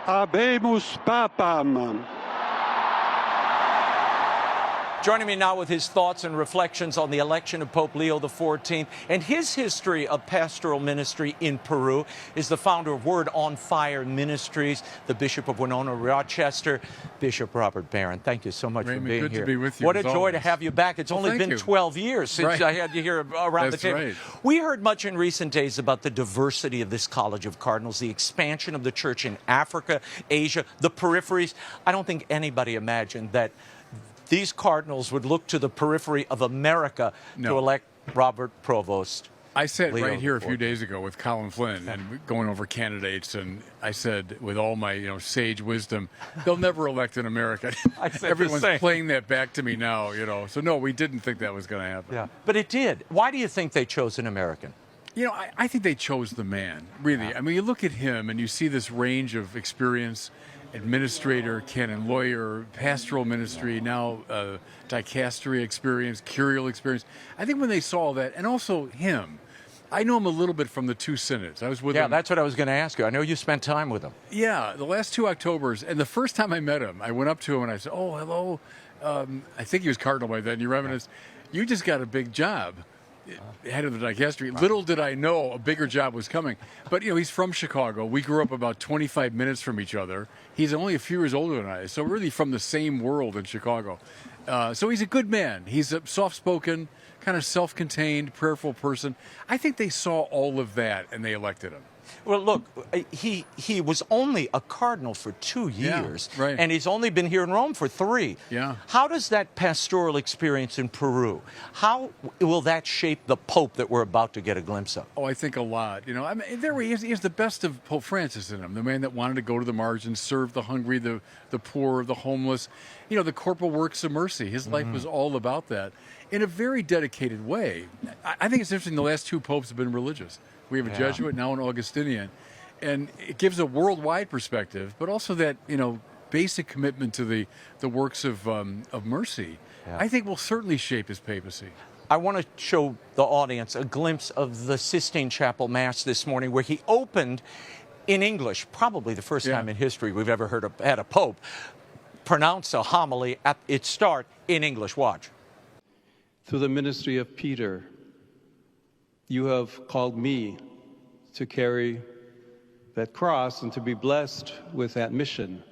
Habemus Papam. Joining me now with his thoughts and reflections on the election of Pope Leo XIV and his history of pastoral ministry in Peru is the founder of Word on Fire Ministries, the Bishop of Winona-Rochester, Bishop Robert Barron. Thank you so much Raymond, for being good here. to be with you. What a joy to have you back. It's only been 12 years since I had you here around the table. Right. We heard much in recent days about the diversity of this College of Cardinals, the expansion of the church in Africa, Asia, the peripheries. I don't think anybody imagined that these cardinals would look to the periphery of America to elect Robert Provost. I sat Leo right here a XIV. few days ago with Colin Flynn and going over candidates, and I said, with all my sage wisdom, they'll never elect in America. I said Everyone's the same. playing that back to me now, So no, we didn't think that was going to happen. Yeah, but it did. Why do you think they chose an American? I think they chose the man, really. I mean, you look at him and you see this range of experience: administrator, canon lawyer, pastoral ministry, now dicastery experience, curial experience. I think when they saw that, and also him, I know him a little bit from the two synods. I was with him. Yeah, that's what I was going to ask you. I know you spent time with him. Yeah, the last 2 Octobers. And the first time I met him, I went up to him and I said, "Oh, hello." I think he was Cardinal by then, Your Eminence. You just got a big job. Head of the dicastery. Little did I know a bigger job was coming. But, he's from Chicago. We grew up about 25 minutes from each other. He's only a few years older than I, so really from the same world in Chicago. So he's a good man. He's a soft-spoken, kind of self-contained, prayerful person. I think they saw all of that, and they elected him. Well, look, he was only a cardinal for 2 years, right. and he's only been here in Rome for 3. Yeah. How does that pastoral experience in Peru, how will that shape the Pope that we're about to get a glimpse of? Oh, I think a lot. I mean, there he is. He has the best of Pope Francis in him, the man that wanted to go to the margins, serve the hungry, the poor, the homeless, the corporal works of mercy. His life was all about that in a very dedicated way. I think it's interesting the last 2 popes have been religious. We have a Jesuit, now an Augustinian, and it gives a worldwide perspective, but also that, basic commitment to the works of mercy, I think will certainly shape his papacy. I want to show the audience a glimpse of the Sistine Chapel Mass this morning, where he opened in English, probably the first time in history we've ever had a Pope pronounce a homily at its start in English. Watch. Through the ministry of Peter, you have called me to carry that cross and to be blessed with that mission.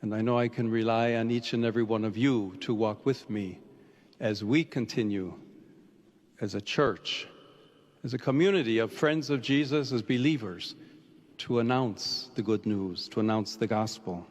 And I know I can rely on each and every one of you to walk with me as we continue as a church, as a community of friends of Jesus, as believers, to announce the good news, to announce the gospel.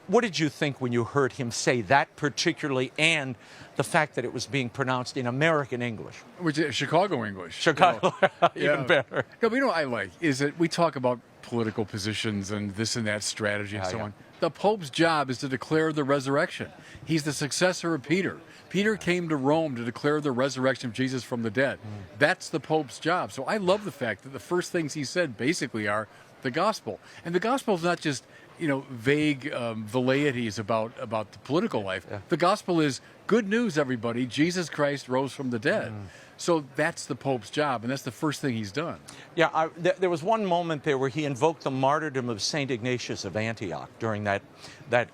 What did you think when you heard him say that particularly, and the fact that it was being pronounced in American English? Which is Chicago English. Chicago, even better. No, but what I like is that we talk about political positions and this and that strategy and so on. The Pope's job is to declare the resurrection. He's the successor of Peter. Peter came to Rome to declare the resurrection of Jesus from the dead. That's the Pope's job. So I love the fact that the first things he said basically are the gospel. And the gospel is not just vague velleities about the political life. The gospel is good news, everybody. Jesus Christ rose from the dead. So that's the Pope's job, and that's the first thing he's done. Yeah, there was one moment there where he invoked the martyrdom of St. Ignatius of Antioch during that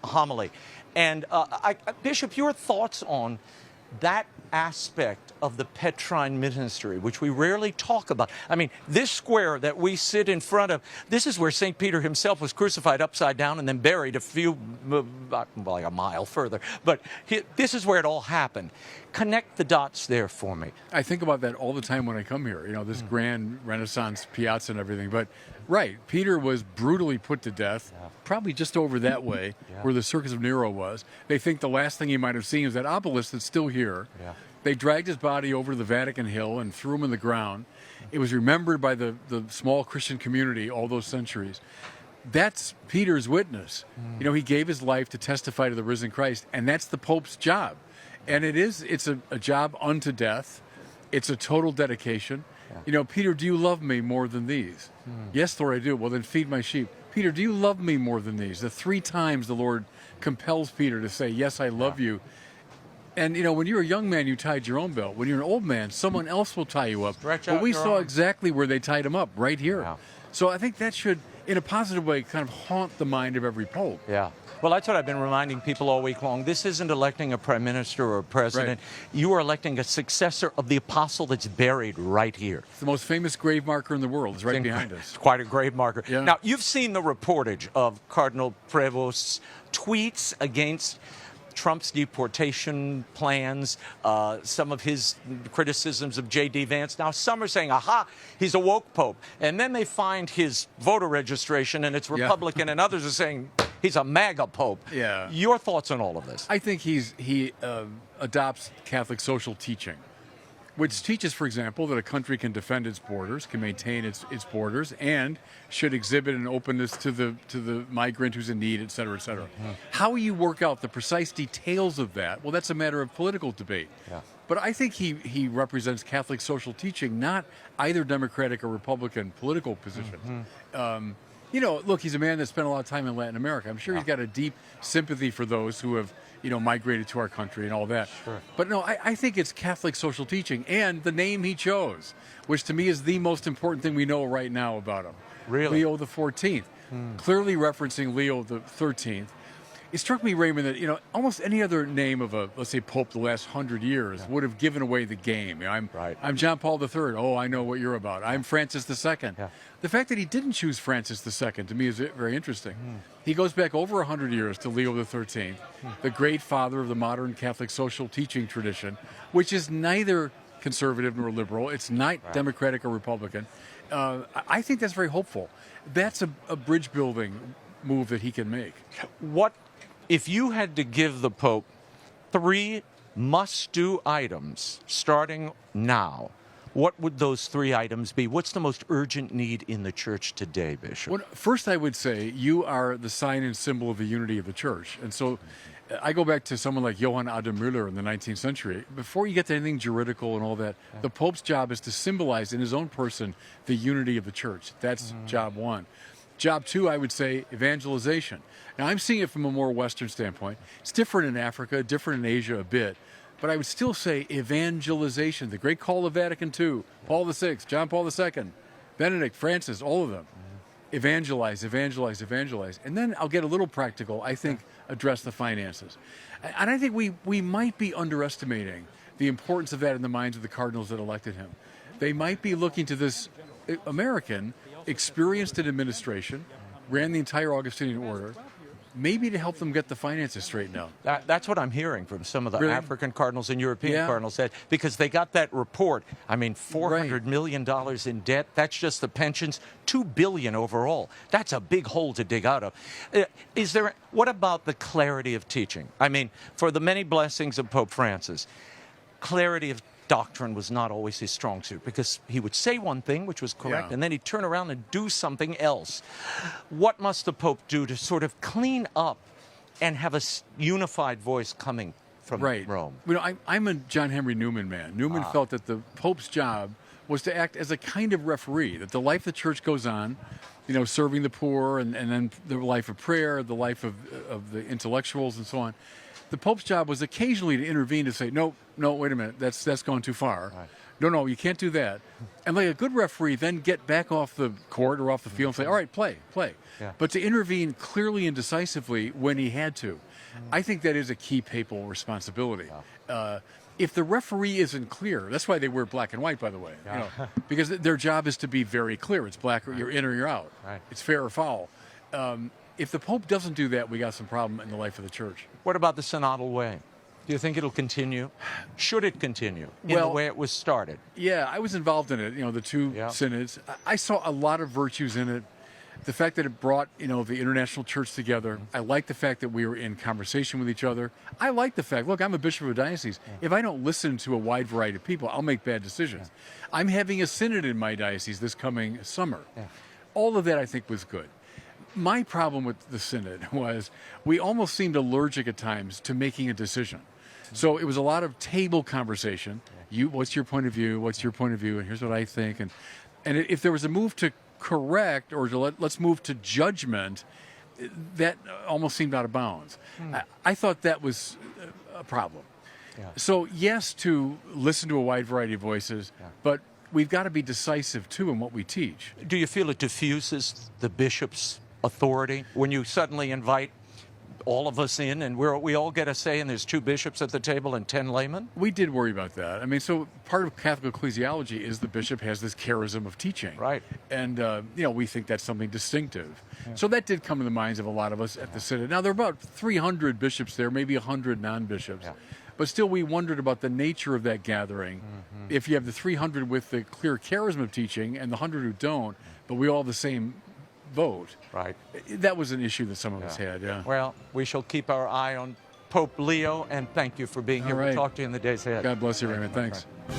homily. And Bishop, your thoughts on that aspect of the Petrine ministry, which we rarely talk about. I mean, this square that we sit in front of, this is where St. Peter himself was crucified upside down and then buried like a mile further. But this is where it all happened. Connect the dots there for me. I think about that all the time when I come here, this grand Renaissance piazza and everything. But, right, Peter was brutally put to death, probably just over that way, where the Circus of Nero was. They think the last thing he might have seen is that obelisk that's still here. They dragged his body over to the Vatican Hill and threw him in the ground. It was remembered by the small Christian community all those centuries. That's Peter's witness. He gave his life to testify to the risen Christ, and that's the Pope's job. And it's a job unto death. It's a total dedication. Peter, do you love me more than these? Yes, Lord, I do. Well, then feed my sheep. Peter, do you love me more than these? The 3 times the Lord compels Peter to say, yes, I love you. And, when you're a young man, you tied your own belt. When you're an old man, someone else will tie you up. But we saw exactly where they tied him up, right here. So I think that should in a positive way, kind of haunt the mind of every pope. Yeah. Well, that's what I've been reminding people all week long. This isn't electing a prime minister or a president. Right. You are electing a successor of the apostle that's buried right here. It's the most famous grave marker in the world. It's right behind us. It's quite a grave marker. Yeah. Now, you've seen the reportage of Cardinal Prevost's tweets against Trump's deportation plans, some of his criticisms of J.D. Vance. Now, some are saying, aha, he's a woke pope. And then they find his voter registration and it's Republican, and others are saying he's a MAGA pope. Yeah. Your thoughts on all of this? I think he adopts Catholic social teaching, which teaches, for example, that a country can defend its borders, can maintain its borders, and should exhibit an openness to the migrant who's in need, et cetera, et cetera. Mm-hmm. How you work out the precise details of that, well, that's a matter of political debate. Yeah. But I think he represents Catholic social teaching, not either Democratic or Republican political positions. Mm-hmm. Look, he's a man that spent a lot of time in Latin America. I'm sure he's got a deep sympathy for those who have, migrated to our country and all that. Sure. But no, I think it's Catholic social teaching and the name he chose, which to me is the most important thing we know right now about him. Really? Leo the 14th, clearly referencing Leo the 13th. It struck me, Raymond, that almost any other name of let's say, pope the last 100 years would have given away the game. I'm John Paul III. Oh, I know what you're about. I'm Francis II. Yeah. The fact that he didn't choose Francis II to me is very interesting. He goes back over 100 years to Leo the 13th, the great father of the modern Catholic social teaching tradition, which is neither conservative nor liberal. It's not Democratic or Republican. I think that's very hopeful. That's a bridge building move that he can make. What if you had to give the Pope 3 must-do items starting now? What would those 3 items be? What's the most urgent need in the church today, Bishop? Well, first, I would say you are the sign and symbol of the unity of the church. And so I go back to someone like Johann Adam Müller in the 19th century. Before you get to anything juridical and all that, the Pope's job is to symbolize in his own person the unity of the church. That's job 1. Job 2, I would say, evangelization. Now, I'm seeing it from a more Western standpoint. It's different in Africa, different in Asia a bit. But I would still say evangelization, the great call of Vatican II, Paul VI, John Paul II, Benedict, Francis, all of them. Evangelize, evangelize, evangelize. And then I'll get a little practical, I think, address the finances. And I think we might be underestimating the importance of that in the minds of the cardinals that elected him. They might be looking to this American, experienced in administration, ran the entire Augustinian order, maybe to help them get the finances straightened out. That's what I'm hearing from some of the Really? African cardinals and European cardinals, that because they got that report. I mean, $400 million in debt. That's just the pensions. $2 billion overall. That's a big hole to dig out of. What about the clarity of teaching? I mean, for the many blessings of Pope Francis, clarity of doctrine was not always his strong suit, because he would say one thing, which was correct, and then he'd turn around and do something else. What must the Pope do to sort of clean up and have a unified voice coming from Rome? I'm a John Henry Newman man. Newman felt that the Pope's job was to act as a kind of referee, that the life of the church goes on, serving the poor, and then the life of prayer, the life of the intellectuals, and so on. The Pope's job was occasionally to intervene to say, no, wait a minute, that's gone too far. Right. No, you can't do that. And like a good referee, then get back off the court or off the field and say, all right, play. Yeah. But to intervene clearly and decisively when he had to, I think that is a key papal responsibility. Yeah. If the referee isn't clear, that's why they wear black and white, by the way, because their job is to be very clear. It's black, or you're in or you're out. Right. It's fair or foul. If the Pope doesn't do that, we got some problem in the life of the church. What about the synodal way? Do you think it'll continue? Should it continue in the way it was started? Yeah, I was involved in it, the 2 synods. I saw a lot of virtues in it. The fact that it brought, the international church together. I like the fact that we were in conversation with each other. I like the fact, look, I'm a bishop of a diocese. If I don't listen to a wide variety of people, I'll make bad decisions. I'm having a synod in my diocese this coming summer. All of that, I think, was good. My problem with the synod was we almost seemed allergic at times to making a decision. So it was a lot of table conversation. What's your point of view? What's your point of view? And here's what I think. And if there was a move to correct or to let's move to judgment, that almost seemed out of bounds. I thought that was a problem. Yeah. So yes, to listen to a wide variety of voices, but we've got to be decisive, too, in what we teach. Do you feel it diffuses the bishop's authority when you suddenly invite all of us in and we all get a say and there's 2 bishops at the table and 10 laymen? We did worry about that. I mean, so part of Catholic ecclesiology is the bishop has this charism of teaching. Right. And, we think that's something distinctive. Yeah. So that did come to the minds of a lot of us at the synod. Now, there are about 300 bishops there, maybe 100 non-bishops. Yeah. But still, we wondered about the nature of that gathering. Mm-hmm. If you have the 300 with the clear charism of teaching and the 100 who don't, but we all have the same vote. Right. That was an issue that some of us had, yeah. Well, we shall keep our eye on Pope Leo, and thank you for being here. All right. We'll talk to you in the days ahead. God bless you, Raymond. Thanks. Right.